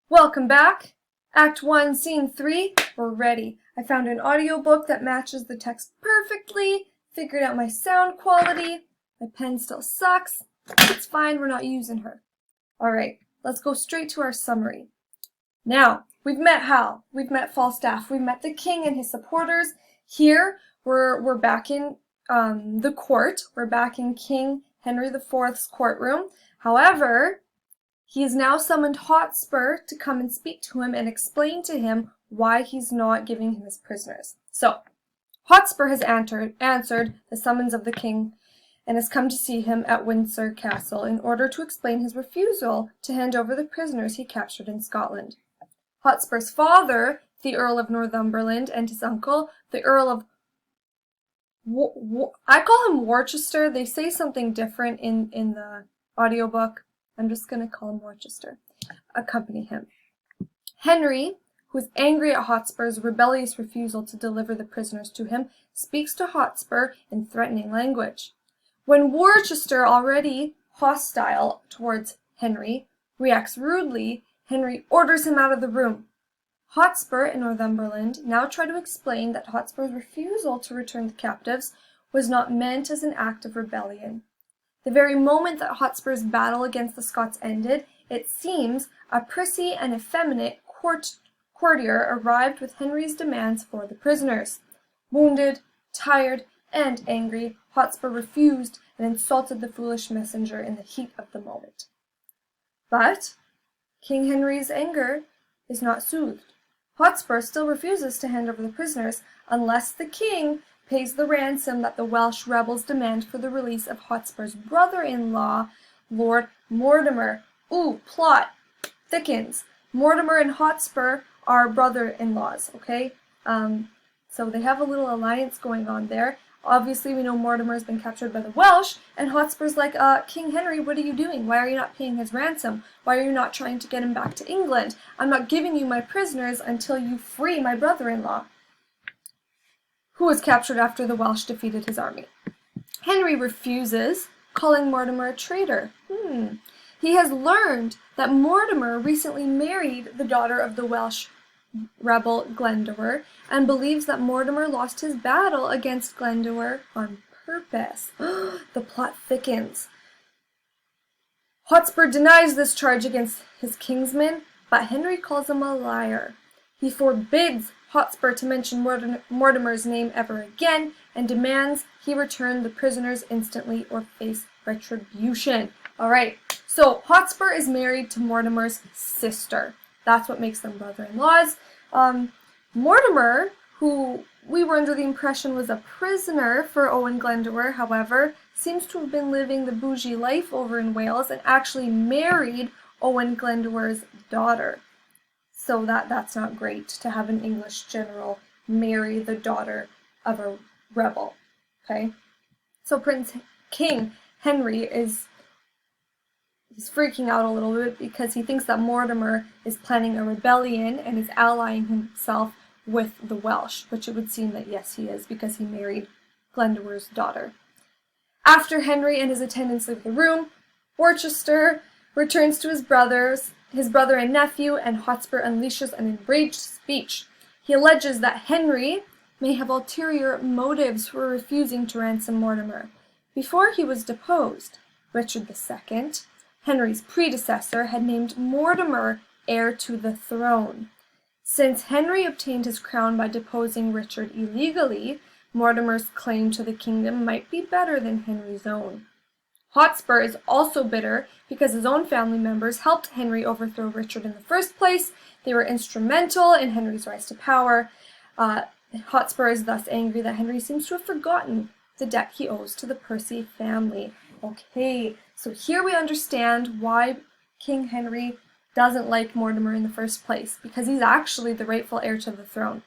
Welcome back. Act 1, Scene 3. We're ready. I found an audiobook that matches the text perfectly, figured out my sound quality. My pen still sucks. It's fine, we're not using her. Alright, let's go straight to our summary. Now, we've met Hal, we've met Falstaff, we've met the king and his supporters. Here, we're back in the court. We're back in King Henry IV's courtroom. However, he has now summoned Hotspur to come and speak to him and explain to him why he's not giving him his prisoners. So, Hotspur has answered the summons of the king and has come to see him at Windsor Castle in order to explain his refusal to hand over the prisoners he captured in Scotland. Hotspur's father, the Earl of Northumberland, and his uncle, the Earl of I call him Worcester. They say something different in the audiobook. I'm just going to call him Worcester. Accompany him. Henry, who is angry at Hotspur's rebellious refusal to deliver the prisoners to him, speaks to Hotspur in threatening language. When Worcester, already hostile towards Henry, reacts rudely, Henry orders him out of the room. Hotspur and Northumberland now try to explain that Hotspur's refusal to return the captives was not meant as an act of rebellion. The very moment that Hotspur's battle against the Scots ended, it seems a prissy and effeminate courtier arrived with Henry's demands for the prisoners. Wounded, tired, and angry, Hotspur refused and insulted the foolish messenger in the heat of the moment. But King Henry's anger is not soothed. Hotspur still refuses to hand over the prisoners unless the king pays the ransom that the Welsh rebels demand for the release of Hotspur's brother-in-law, Lord Mortimer. Ooh, plot thickens. Mortimer and Hotspur are brother-in-laws, okay? So they have a little alliance going on there. Obviously, we know Mortimer's been captured by the Welsh, and Hotspur's like, King Henry, what are you doing? Why are you not paying his ransom? Why are you not trying to get him back to England? I'm not giving you my prisoners until you free my brother-in-law, who was captured after the Welsh defeated his army. Henry refuses, calling Mortimer a traitor. He has learned that Mortimer recently married the daughter of the Welsh rebel Glendower, and believes that Mortimer lost his battle against Glendower on purpose. The plot thickens. Hotspur denies this charge against his kinsman, but Henry calls him a liar. He forbids Hotspur to mention Mortimer's name ever again, and demands he return the prisoners instantly or face retribution. Alright, so Hotspur is married to Mortimer's sister. That's what makes them brother-in-laws. Mortimer, who we were under the impression was a prisoner for Owen Glendower, however, seems to have been living the bougie life over in Wales and actually married Owen Glendower's daughter. So that's not great to have an English general marry the daughter of a rebel, okay? So King Henry he's freaking out a little bit because he thinks that Mortimer is planning a rebellion and is allying himself with the Welsh, which it would seem that yes, he is, because he married Glendower's daughter. After Henry and his attendants leave the room, Worcester returns to his brother and nephew, and Hotspur unleashes an enraged speech. He alleges that Henry may have ulterior motives for refusing to ransom Mortimer. Before he was deposed, Richard II, Henry's predecessor, had named Mortimer heir to the throne. Since Henry obtained his crown by deposing Richard illegally, Mortimer's claim to the kingdom might be better than Henry's own. Hotspur is also bitter because his own family members helped Henry overthrow Richard in the first place. They were instrumental in Henry's rise to power. Hotspur is thus angry that Henry seems to have forgotten the debt he owes to the Percy family. Okay, so here we understand why King Henry doesn't like Mortimer in the first place, because he's actually the rightful heir to the throne.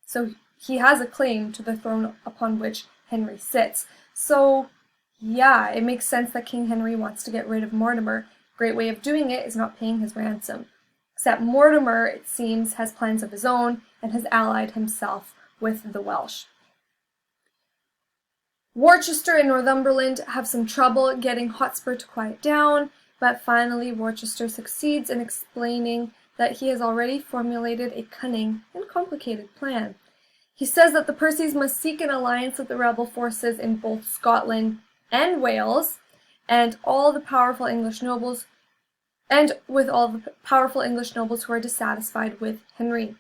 So he has a claim to the throne upon which Henry sits. So yeah, it makes sense that King Henry wants to get rid of Mortimer. Great way of doing it is not paying his ransom. Except Mortimer, it seems, has plans of his own and has allied himself with the Welsh. Worcester and Northumberland have some trouble getting Hotspur to quiet down, but finally Worcester succeeds in explaining that he has already formulated a cunning and complicated plan. He says that the Percys must seek an alliance with the rebel forces in both Scotland and Wales, and all the powerful English nobles, and with all the powerful English nobles who are dissatisfied with Henry.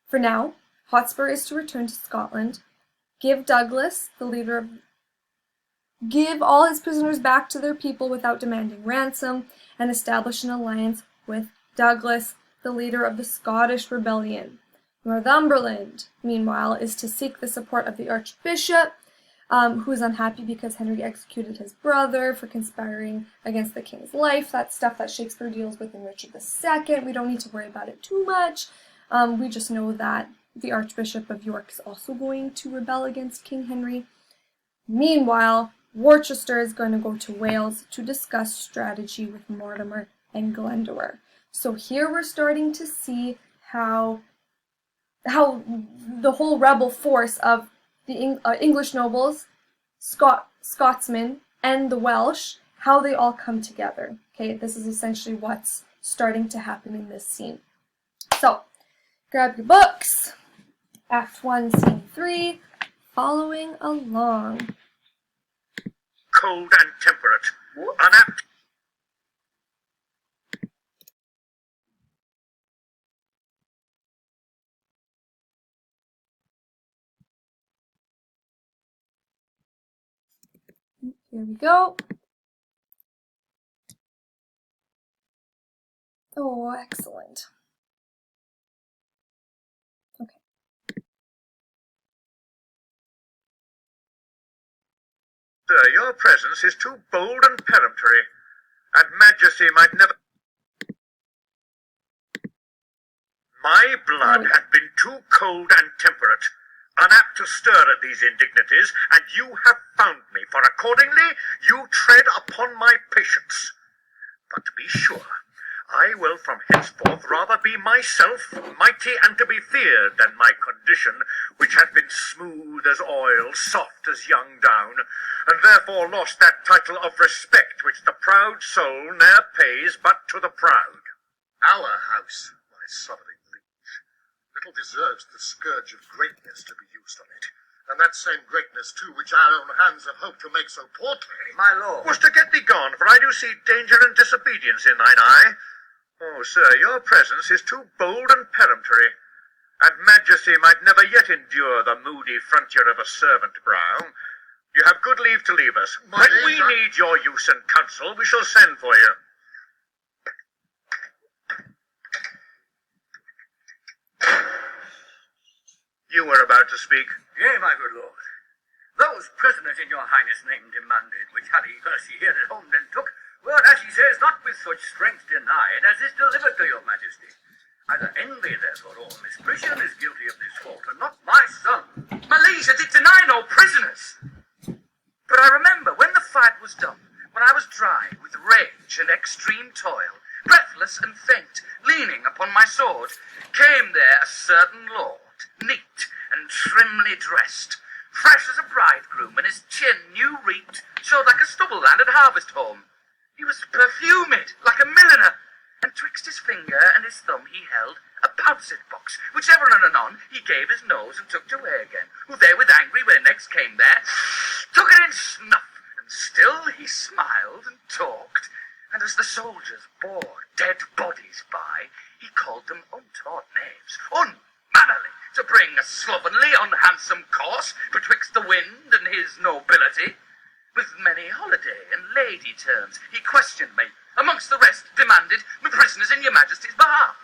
For now, Hotspur is to return to Scotland, give Douglas, the leader of give all his prisoners back to their people without demanding ransom, and establish an alliance with Douglas, the leader of the Scottish rebellion. Northumberland, meanwhile, is to seek the support of the Archbishop, who is unhappy because Henry executed his brother for conspiring against the king's life. That's stuff that Shakespeare deals with in Richard II. We don't need to worry about it too much. We just know that the Archbishop of York is also going to rebel against King Henry. Meanwhile, Worcester is going to go to Wales to discuss strategy with Mortimer and Glendower. So here we're starting to see how the whole rebel force of the English nobles, Scotsmen, and the Welsh, how they all come together. Okay, this is essentially what's starting to happen in this scene. So, grab your books, Act 1, Scene 3, following along. Cold and temperate, unapt. Here we go. Oh, excellent. Okay. Sir, your presence is too bold and peremptory, and Majesty might never... My blood hath been too cold and temperate, unapt to stir at these indignities, and you have found me, for accordingly you tread upon my patience. But to be sure, I will from henceforth rather be myself, mighty and to be feared, than my condition, which hath been smooth as oil, soft as young down, and therefore lost that title of respect which the proud soul ne'er pays but to the proud. Our house, my sovereign liege, little deserves the scourge of greatness to be used on it. And that same greatness, too, which our own hands have hoped to make so portly. My lord. Was to get thee gone, for I do see danger and disobedience in thine eye. Oh, sir, your presence is too bold and peremptory, and Majesty might never yet endure the moody frontier of a servant brow. You have good leave to leave us. When we need your use and counsel, we shall send for you. You were about to speak. Yea, my good lord. Those prisoners in your highness' name demanded, which Harry Percy here at home then took, were, as he says, not with such strength denied as is delivered to your majesty. Either envy, therefore, or misprision is guilty of this fault, and not my son. My liege, I did deny no prisoners. But I remember when the fight was done, when I was dry with rage and extreme toil, breathless and faint, leaning upon my sword, came there a certain lord, neat and trimly dressed, fresh as a bridegroom, and his chin new reaped, showed like a stubble land at harvest home. He was perfumed like a milliner, and twixt his finger and his thumb he held a pouncet box, which ever and anon he gave his nose and took away again, who therewith angry when next came there, took it in snuff, and still he smiled and talked, and as the soldiers bore dead bodies by, he called them untaught knaves, unmannerly, to bring a slovenly, unhandsome course betwixt the wind and his nobility. With many holiday and lady terms he questioned me, amongst the rest demanded me prisoners in your majesty's behalf.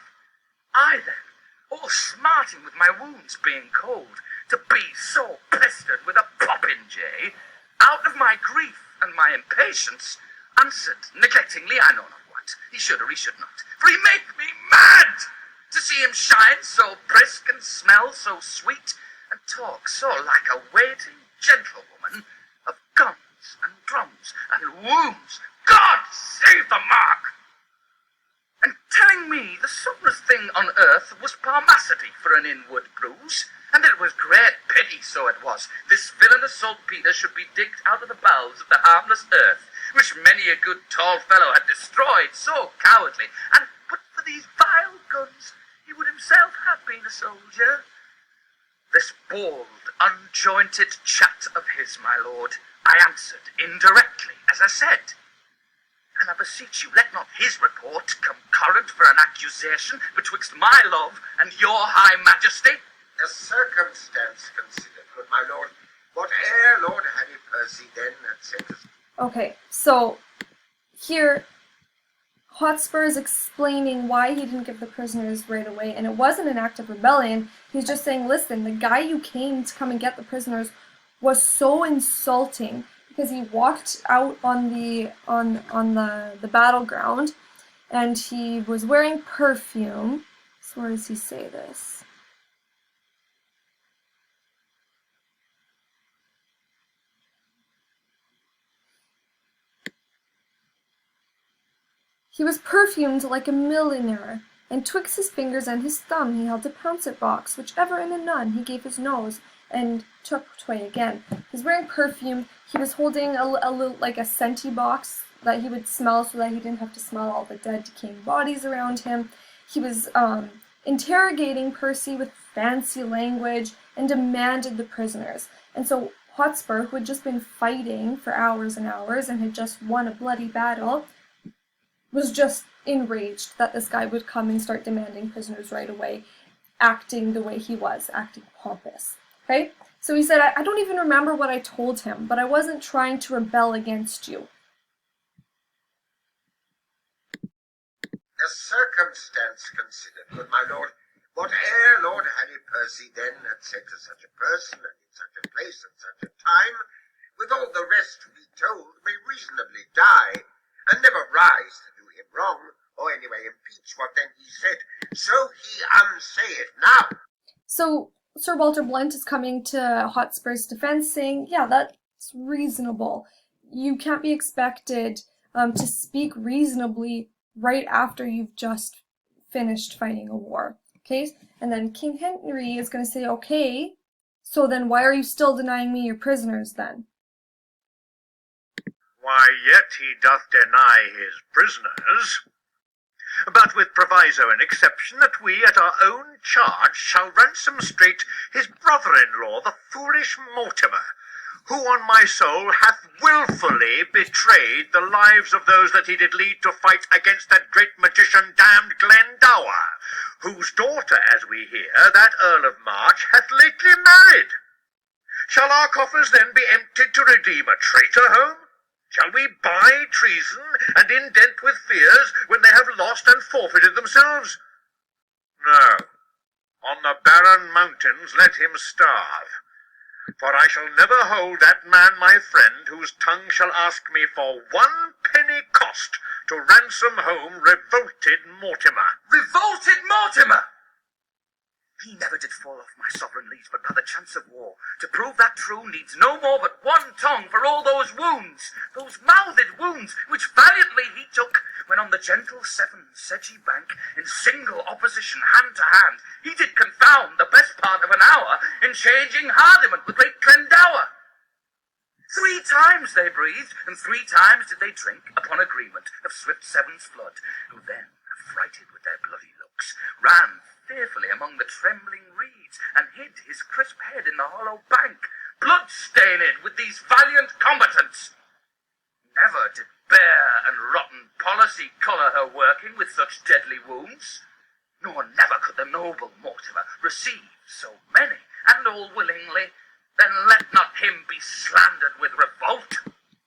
I then, all smarting with my wounds being cold, to be so pestered with a popinjay, out of my grief and my impatience, answered, neglectingly I know not what, he should or he should not, for he make me mad, to see him shine so brisk and smell so sweet, and talk so like a waiting gentlewoman of guns and drums and wounds. God save the mark! And telling me the sorest thing on earth was parmacity for an inward bruise, and it was great pity, so it was, this villainous saltpeter should be digged out of the bowels of the harmless earth, which many a good tall fellow had destroyed so cowardly, and but for these vile guns himself have been a soldier. This bald, unjointed chat of his, my lord, I answered indirectly, as I said. And I beseech you, let not his report come current for an accusation betwixt my love and your high majesty. The circumstance considered, good my lord, whate'er Lord Harry Percy then had said to... Okay, so here Hotspur is explaining why he didn't give the prisoners right away, and it wasn't an act of rebellion. He's just saying, listen, the guy you came to come and get the prisoners was so insulting because he walked out on the battleground and he was wearing perfume. So where does he say this? He was perfumed like a millionaire, and twixt his fingers and his thumb he held a pouncet box, whichever in a nun he gave his nose, and took tway again. He's wearing perfume. He was holding a little, like a scenty box that he would smell so that he didn't have to smell all the dead, decaying bodies around him. He was interrogating Percy with fancy language and demanded the prisoners. And so Hotspur, who had just been fighting for hours and hours and had just won a bloody battle, was just enraged that this guy would come and start demanding prisoners right away, acting the way he was, acting pompous. Okay? So he said, I don't even remember what I told him, but I wasn't trying to rebel against you. The circumstance considered, good my lord, whate'er Lord Harry Percy then had said to such a person, and in such a place and such a time, with all the rest to be told, may reasonably die, and never rise to do him wrong, or anyway impeach what then he said, so he unsaith now. So Sir Walter Blunt is coming to Hotspur's defense saying, yeah, that's reasonable. You can't be expected to speak reasonably right after you've just finished fighting a war. Okay? And then King Henry is going to say, okay, so then why are you still denying me your prisoners then? Why, yet he doth deny his prisoners, but with proviso and exception that we at our own charge shall ransom straight his brother-in-law, the foolish Mortimer, who on my soul hath wilfully betrayed the lives of those that he did lead to fight against that great magician damned Glendower, whose daughter, as we hear, that Earl of March hath lately married. Shall our coffers then be emptied to redeem a traitor home? Shall we buy treason and indent with fears when they have lost and forfeited themselves? No. On the barren mountains let him starve. For I shall never hold that man my friend whose tongue shall ask me for 1 penny cost to ransom home revolted Mortimer. Revolted Mortimer! He never did fall off my sovereign liege but by the chance of war. To prove that true needs no more but 1 tongue for all those wounds, those mouthed wounds, which valiantly he took, when on the gentle Severn sedgy bank, in single opposition hand to hand, he did confound the best part of an hour in changing hardiment with great Glendower. 3 times they breathed, and 3 times did they drink, upon agreement, of swift Severn's flood, who then, affrighted with their bloody looks, ran fearfully among the trembling reeds, and hid his crisp head in the hollow bank, blood-stained with these valiant combatants. Never did bare and rotten policy colour her working with such deadly wounds, nor never could the noble Mortimer receive so many, and all willingly. Then let not him be slandered with revolt.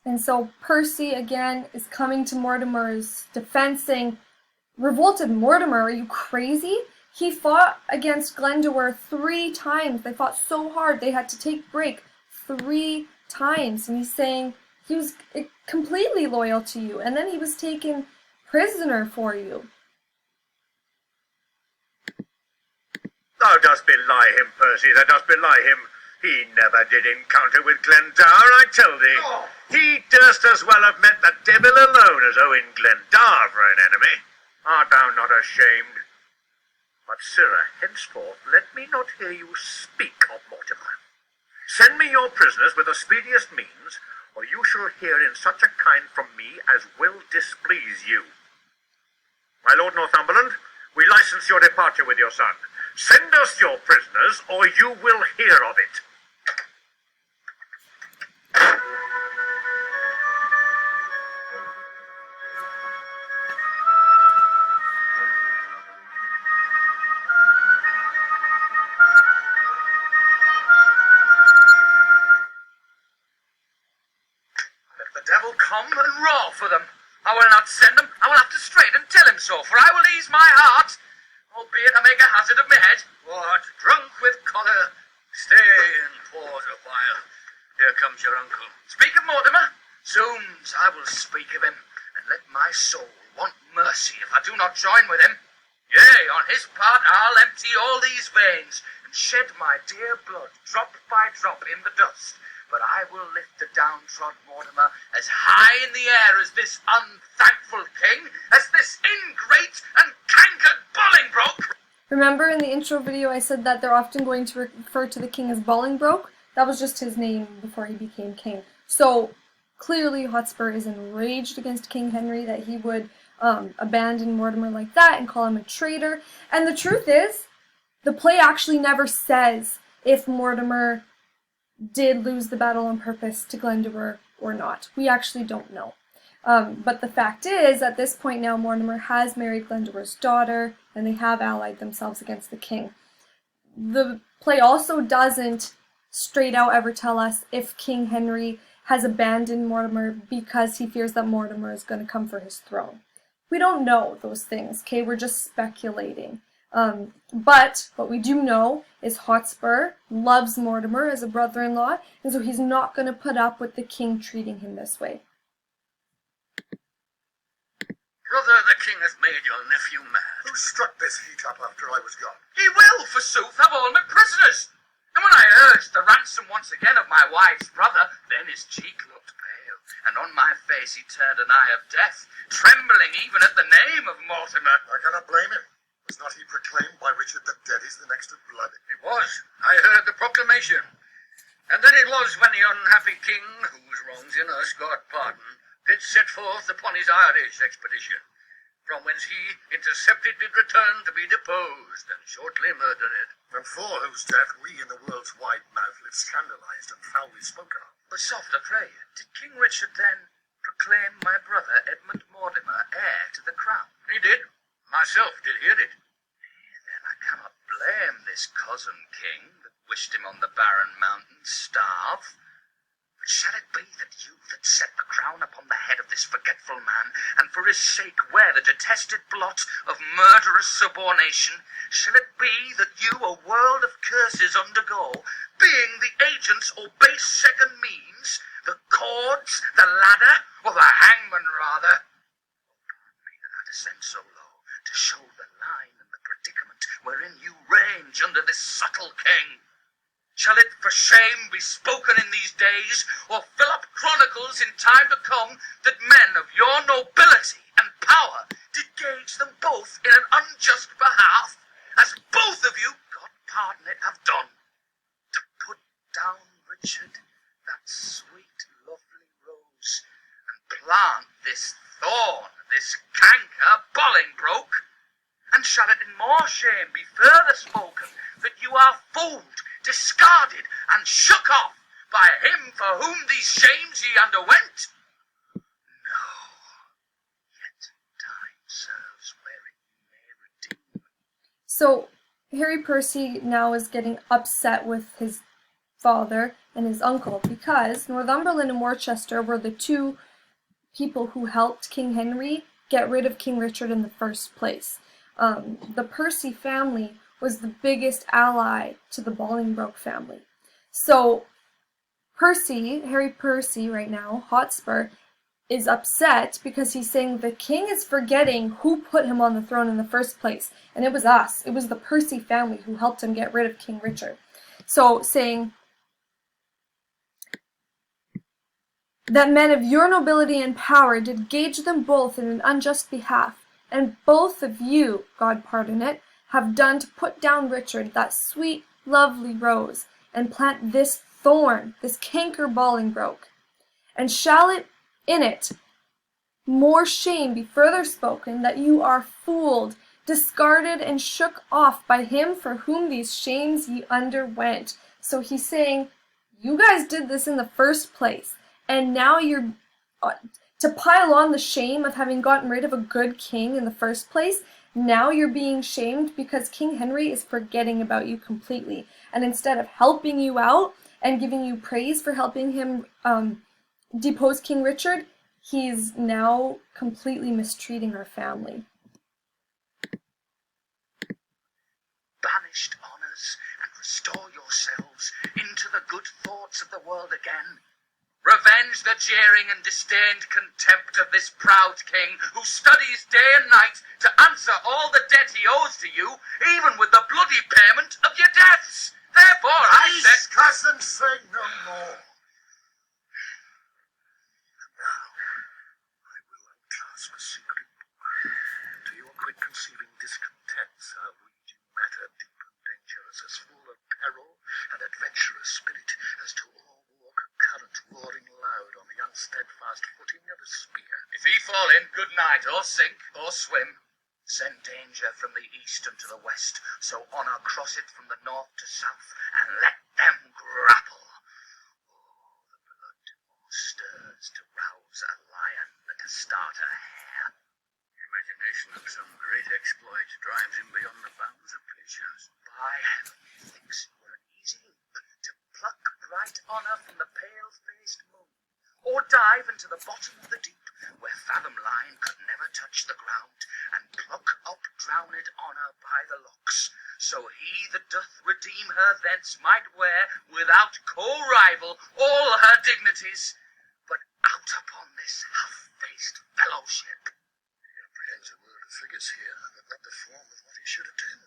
And so Percy again is coming to Mortimer's defense saying, revolted Mortimer, are you crazy? He fought against Glendower 3 times. They fought so hard they had to take break 3 times. And he's saying he was completely loyal to you. And then he was taken prisoner for you. Thou dost belie him, Percy, thou dost belie him. He never did encounter with Glendower, I tell thee. Oh. He durst as well have met the devil alone as Owen Glendower for an enemy. Art thou not ashamed? But, sirrah, henceforth let me not hear you speak of Mortimer. Send me your prisoners with the speediest means, or you shall hear in such a kind from me as will displease you. My Lord Northumberland, we license your departure with your son. Send us your prisoners, or you will hear of it. Let the devil come and roar for them. I will not send them. I will have to straight and tell him so, for I will ease my heart, albeit I make a hazard of my head. What, drunk with choler? Stay and pause a while. Here comes your uncle. Speak of Mortimer. Zounds, I will speak of him, and let my soul want mercy if I do not join with him. Yea, on his part I'll empty all these veins, and shed my dear blood drop by drop in the dust. But I will lift the downtrodden Mortimer as high in the air as this unthankful king, as this ingrate and cankered Bolingbroke. Remember in the intro video I said that they're often going to refer to the king as Bolingbroke? That was just his name before he became king. So clearly Hotspur is enraged against King Henry that he would abandon Mortimer like that and call him a traitor. And the truth is, the play actually never says if Mortimer did lose the battle on purpose to Glendower or not. We actually don't know. But the fact is, at this point now, Mortimer has married Glendower's daughter, and they have allied themselves against the king. The play also doesn't straight out ever tell us if King Henry has abandoned Mortimer because he fears that Mortimer is going to come for his throne. We don't know those things, okay? We're just speculating. But what we do know is Hotspur loves Mortimer as a brother-in-law, and so he's not going to put up with the king treating him this way. Brother, the king hath made your nephew mad. Who struck this heat up after I was gone? He will, forsooth, have all my prisoners. And when I urged the ransom once again of my wife's brother, then his cheek looked pale, and on my face he turned an eye of death, trembling even at the name of Mortimer. I cannot blame him. Was not he proclaimed by Richard that dead is the next of blood? It was. I heard the proclamation. And then it was when the unhappy king, whose wrongs in us God pardon, did set forth upon his Irish expedition, from whence he, intercepted, did return to be deposed and shortly murdered. And for whose death we in the world's wide mouth live scandalized and foully spoken of. But soft, I pray, did King Richard then proclaim my brother Edmund Mortimer heir to the crown? He did. Myself did hear it. Then I cannot blame this cousin king that wished him on the barren mountain starve. But shall it be that you that set the crown upon the head of this forgetful man, and for his sake wear the detested blot of murderous subornation, shall it be that you a world of curses undergo, being the agents or base second means, the cords, the ladder, or the hangman rather? Oh, pardon me that I descend so low, to show the line and the predicament wherein you range under this subtle king. Shall it for shame be spoken in these days, or fill up chronicles in time to come, that men of your nobility and power did gauge them both in an unjust behalf, as both of you, God pardon it, have done, to put down Richard, that sweet, lovely rose, and plant this thorn, this canker, Bolingbroke? And shall it in more shame be further spoken that you are fooled, discarded, and shook off by him for whom these shames ye underwent? No, yet time serves wherein ye may redeem. So Harry Percy now is getting upset with his father and his uncle because Northumberland and Worcester were the two people who helped King Henry get rid of King Richard in the first place. The Percy family was the biggest ally to the Bolingbroke family. So Harry Percy right now, Hotspur, is upset because he's saying the king is forgetting who put him on the throne in the first place. And it was us. It was the Percy family who helped him get rid of King Richard. So saying that men of your nobility and power did gauge them both in an unjust behalf, and both of you, God pardon it, have done to put down Richard, that sweet, lovely rose, and plant this thorn, this canker Bolingbroke. And shall it in it more shame be further spoken that you are fooled, discarded and shook off by him for whom these shames ye underwent. So he's saying, you guys did this in the first place, and now you're to pile on the shame of having gotten rid of a good king in the first place. Now you're being shamed because King Henry is forgetting about you completely, and instead of helping you out and giving you praise for helping him depose King Richard, he's now completely mistreating our family. Banished honours, and restore yourselves into the good thoughts of the world again. Revenge the jeering and disdained contempt of this proud king, who studies day and night to answer all the debt he owes to you, even with the bloody payment of your deaths. Therefore I said... cousin, say no more. Now, I will unclasp a secret book. To your quick conceiving discontents, I'll read you matter deep and dangerous, as full of peril and adventurous spirit as to all walk current roaring loud on the unsteadfast footing of a spear. If he fall in, good night, or sink, or swim. Send danger from the east unto the west, so honour cross it from the north to south, and let them grapple. Oh, the blood more stirs to rouse a lion than to start a hare. The imagination of some great exploit drives him beyond the bounds of patience. By heaven, methinks it were an easy leap to pluck bright honour from the pale-faced moon, or dive into the bottom of the deep, where fathom line could never touch the ground, and pluck up drowned honour by the locks, so he that doth redeem her thence might wear, without co-rival, all her dignities, but out upon this half-faced fellowship. He apprehends a world of figures here, but not the form of what he should attend.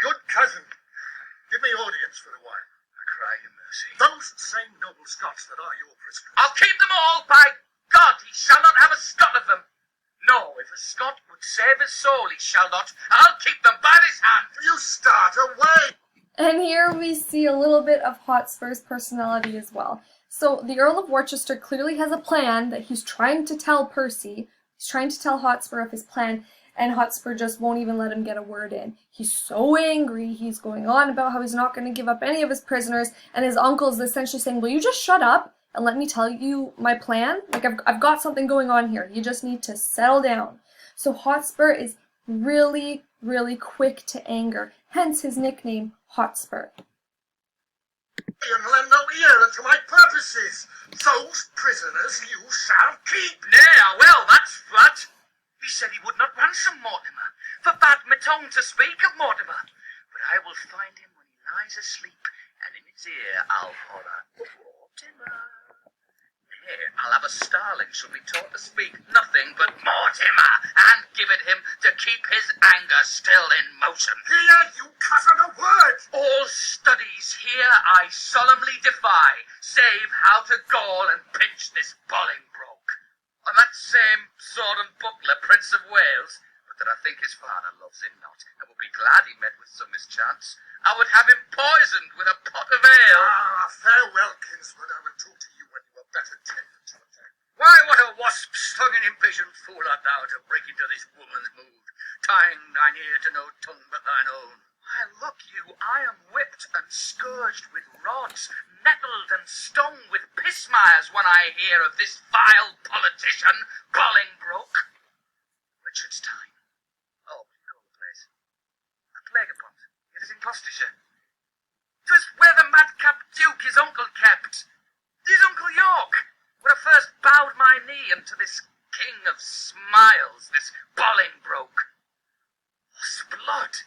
Good cousin, give me audience for a while. I cry you mercy. Those same noble Scots that are your prisoners. I'll keep them all, by God, he shall not have a Scot of them. No, if a Scot would save his soul, he shall not. I'll keep them by this hand. You start away! And here we see a little bit of Hotspur's personality as well. So the Earl of Worcester clearly has a plan that he's trying to tell Percy. He's trying to tell Hotspur of his plan, and Hotspur just won't even let him get a word in. He's so angry, he's going on about how he's not going to give up any of his prisoners, and his uncle's essentially saying, will you just shut up and let me tell you my plan? Like, I've got something going on here. You just need to settle down. So Hotspur is really, really quick to anger, hence his nickname, Hotspur. And lend no ear unto my purposes. Those prisoners you shall keep. Nay, well, that's flat. He said he would not ransom Mortimer, forbade me tongue to speak of Mortimer. But I will find him when he lies asleep, and in his ear I'll holler, Mortimer. Nay, I'll have a starling shall be taught to speak nothing but Mortimer, and give it him to keep his anger still in motion. Here you cutter a word. All studies here I solemnly defy, save how to gall and pinch this Bolingbroke. On that same sword and buckler, Prince of Wales, but that I think his father loves him not, and would be glad he met with some mischance, I would have him poisoned with a pot of ale. Ah, farewell, kinsman. I will talk to you when you are better tended to attack. Why, what a wasp-stung and impatient fool art thou to break into this woman's mood, tying thine ear to no tongue but thine own. Why, look you, I am whipped and scourged with rods, nettled and stung with pismires when I hear of this vile politician, Bolingbroke. Richard's time. Oh, what do you call the place? A plague upon it. It is in Gloucestershire. 'Twas where the madcap Duke his uncle kept. His Uncle York, where I first bowed my knee unto this king of smiles, this Bolingbroke. Sblood!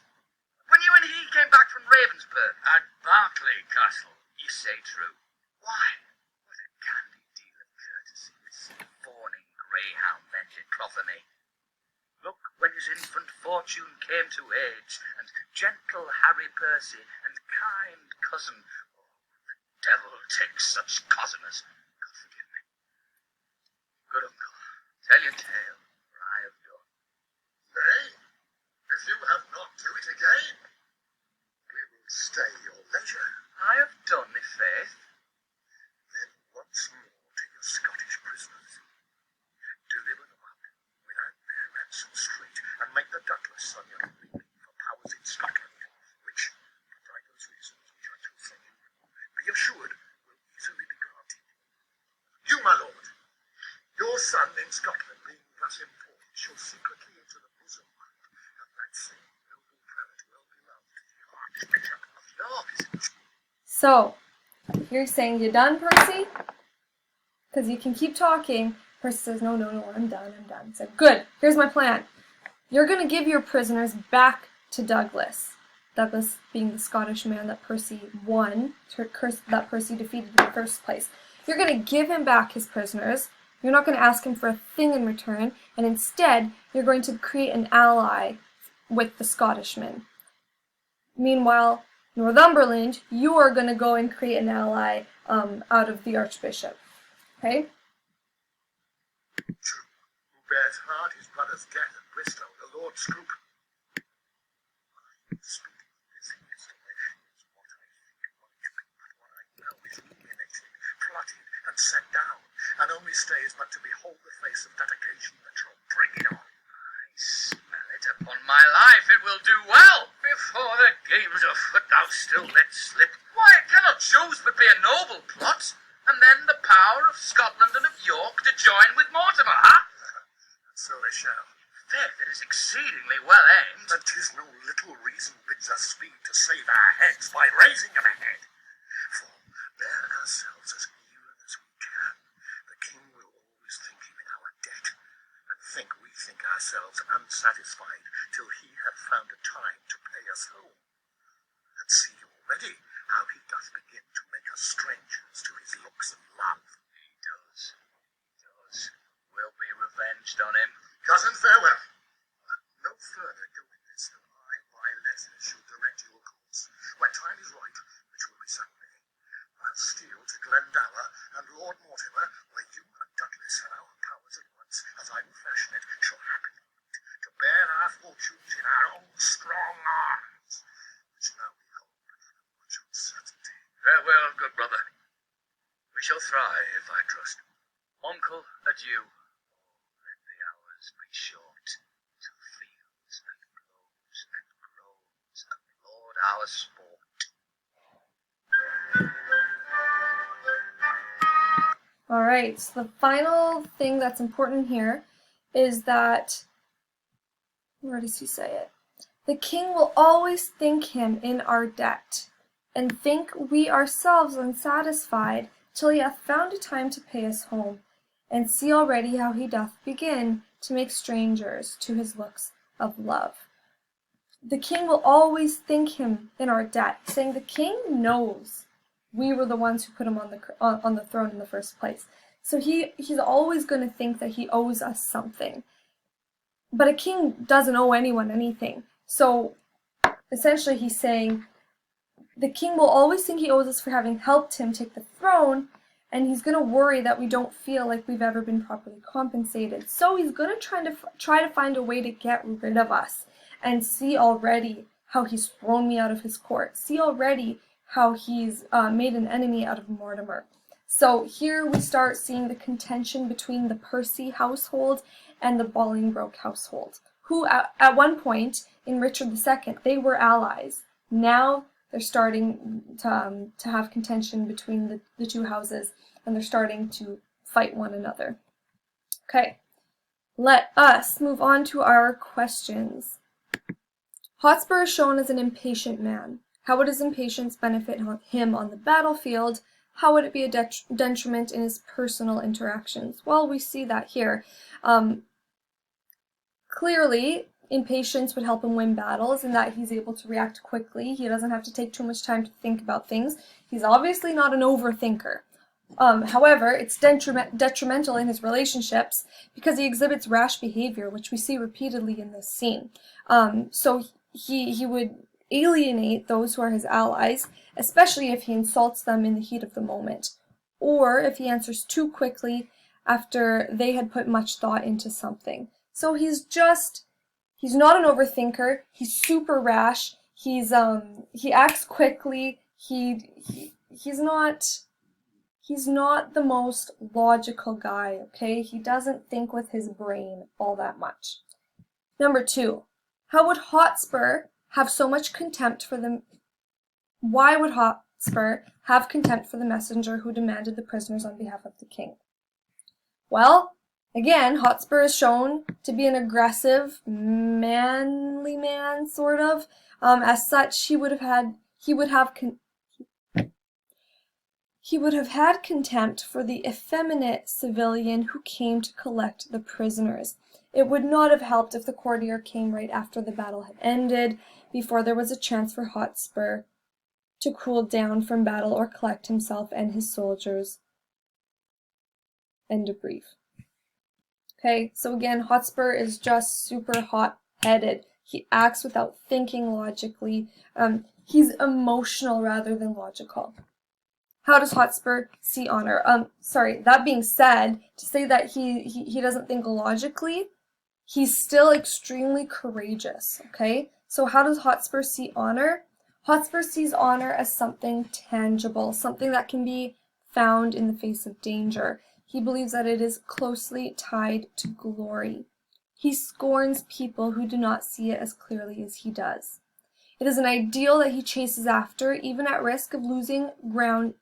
When you and he came back from Ravensburg at Berkeley Castle, you say true. Why, what a candy deal of courtesy this fawning greyhound then did proffer me. Look, when his infant fortune came to age, and gentle Harry Percy, and kind cousin, oh, the devil takes such cozeners. God forgive me. Good uncle, tell your tale, for I have done. Nay, if you have not do it again, we will stay your leisure. I have done, i' faith. Then once more to your Scottish prisoners. Deliver them up without their ransom straight, and make the Douglas on your in Scotland, which, for divers reasons which I shall say, be assured will easily be granted. You, my lord, your son in Scotland being thus informed, shall secretly into the bosom of that same noble prelate well beloved, the Archbishop of York. So, you're saying you done, Percy? Because you can keep talking. Percy says, no, I'm done. So, good, here's my plan. You're going to give your prisoners back to Douglas. Douglas being the Scottish man that Percy won, that Percy defeated in the first place. You're going to give him back his prisoners. You're not going to ask him for a thing in return. And instead, you're going to create an ally with the Scottishman. Meanwhile, Northumberland, you are going to go and create an ally out of the Archbishop. Okay? True, who bears hard his brother's death at Bristol, the Lord Scroop. Speaking of this installation is what I think might be, but what I know is ruminated, plotted, and set down, and only stays but to behold the face of that occasion that shall bring it on. I smell it. Upon my life, it will do well. Before the game's afoot, thou still let slip. Why, it cannot choose but be a noble plot, and then the power of Scotland and of York to join with Mortimer, huh? And so they shall. Faith, it is exceedingly well aimed. And 'tis no little reason bids us speed to save our heads by raising of a head. For, bear ourselves as even as we can, the king will always think him in our debt, and think we think ourselves unsatisfied till he hath found a time to pay us home. And see already how he doth begin to make us strangers to his looks of love. He does. We'll be revenged on him. Cousin, farewell. No further doing this than I by letters shall direct your course. When time is right, which will be Sunday, I'll steal to Glendower and Lord Mortimer, where you and Douglas and our powers at once, as I will fashion it, shall happen to bear our fortunes in our own strong arms, which now we hold with much uncertainty. Farewell, good brother. We shall thrive, I trust. Uncle, adieu. Let the hours be short, till fields and groves applaud our sport. Alright, so the final thing that's important here is that, where does he say it? The king will always think him in our debt, and think we ourselves unsatisfied, till he hath found a time to pay us home, and see already how he doth begin to make strangers to his looks of love. The king will always think him in our debt, saying the king knows we were the ones who put him on the throne in the first place. So he's always going to think that he owes us something. But a king doesn't owe anyone anything. So essentially he's saying the king will always think he owes us for having helped him take the throne, and he's going to worry that we don't feel like we've ever been properly compensated. So he's going to try to find a way to get rid of us. And see already how he's thrown me out of his court. See already how he's made an enemy out of Mortimer. So here we start seeing the contention between the Percy household and the Bolingbroke household, who at one point in Richard II, they were allies. Now they're starting to have contention between the two houses, and they're starting to fight one another. Okay, let us move on to our questions. Hotspur is shown as an impatient man. How would his impatience benefit him on the battlefield? How would it be a detriment in his personal interactions? Well, we see that here. Clearly, impatience would help him win battles in that he's able to react quickly. He doesn't have to take too much time to think about things. He's obviously not an overthinker. However, it's detrimental in his relationships because he exhibits rash behavior, which we see repeatedly in this scene. So he would alienate those who are his allies, especially if he insults them in the heat of the moment, or if he answers too quickly after they had put much thought into something. So he's not an overthinker. He's super rash. He acts quickly. He's not the most logical guy, okay? He doesn't think with his brain all that much. Number 2, how would Hotspur have so much contempt for the why would Hotspur have contempt for the messenger who demanded the prisoners on behalf of the king? Well, again, Hotspur is shown to be an aggressive, manly man, sort of. As such, he would have had contempt for the effeminate civilian who came to collect the prisoners. It would not have helped if the courtier came right after the battle had ended, before there was a chance for Hotspur to cool down from battle or collect himself and his soldiers. End of brief. Okay, so again, Hotspur is just super hot-headed. He acts without thinking logically. He's emotional rather than logical. How does Hotspur see honor? That being said, to say that he doesn't think logically, he's still extremely courageous, okay? So how does Hotspur see honor? Hotspur sees honor as something tangible, something that can be found in the face of danger. He believes that it is closely tied to glory. He scorns people who do not see it as clearly as he does. It is an ideal that he chases after, even at risk of losing grounding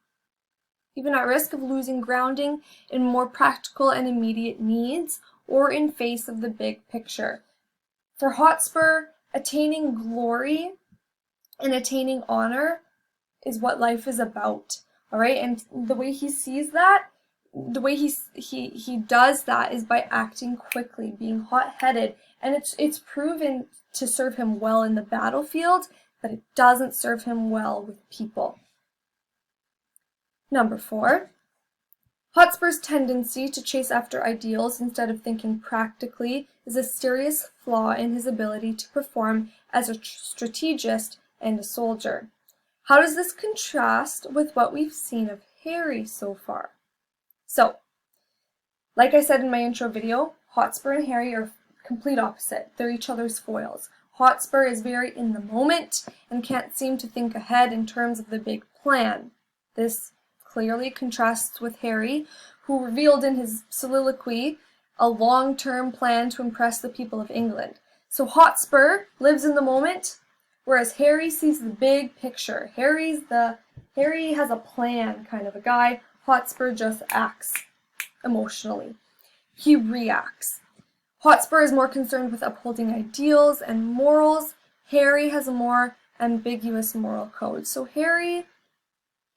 in more practical and immediate needs, or in face of the big picture. For Hotspur, attaining glory and attaining honor is what life is about, all right? And the way he sees that, the way he does that is by acting quickly, being hot-headed, and it's proven to serve him well in the battlefield, but it doesn't serve him well with people. Number 4, Hotspur's tendency to chase after ideals instead of thinking practically is a serious flaw in his ability to perform as a strategist and a soldier. How does this contrast with what we've seen of Harry so far? So, like I said in my intro video, Hotspur and Harry are complete opposite. They're each other's foils. Hotspur is very in the moment and can't seem to think ahead in terms of the big plan. This clearly contrasts with Harry, who revealed in his soliloquy a long-term plan to impress the people of England. So Hotspur lives in the moment, whereas Harry sees the big picture. Harry has a plan kind of a guy. Hotspur just acts emotionally. He reacts. Hotspur is more concerned with upholding ideals and morals. Harry has a more ambiguous moral code. So Harry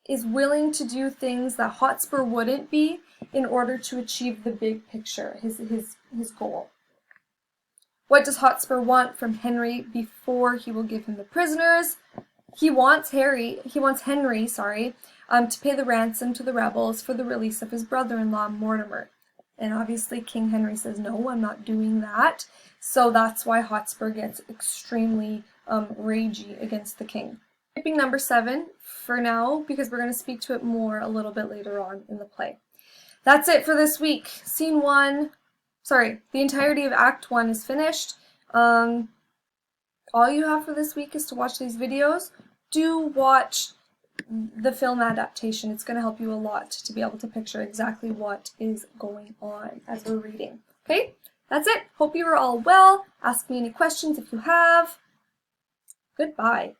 is willing to do things that Hotspur wouldn't be in order to achieve the big picture, his goal. What does Hotspur want from Henry before he will give him the prisoners? He wants Henry, to pay the ransom to the rebels for the release of his brother-in-law, Mortimer. And obviously King Henry says, no, I'm not doing that. So that's why Hotspur gets extremely ragey against the king. Skipping number 7 for now, because we're going to speak to it more a little bit later on in the play. That's it for this week. The entirety of Act 1 is finished. All you have for this week is to watch these videos. Do watch the film adaptation. It's going to help you a lot to be able to picture exactly what is going on as we're reading. Okay, that's it. Hope you are all well. Ask me any questions if you have. Goodbye.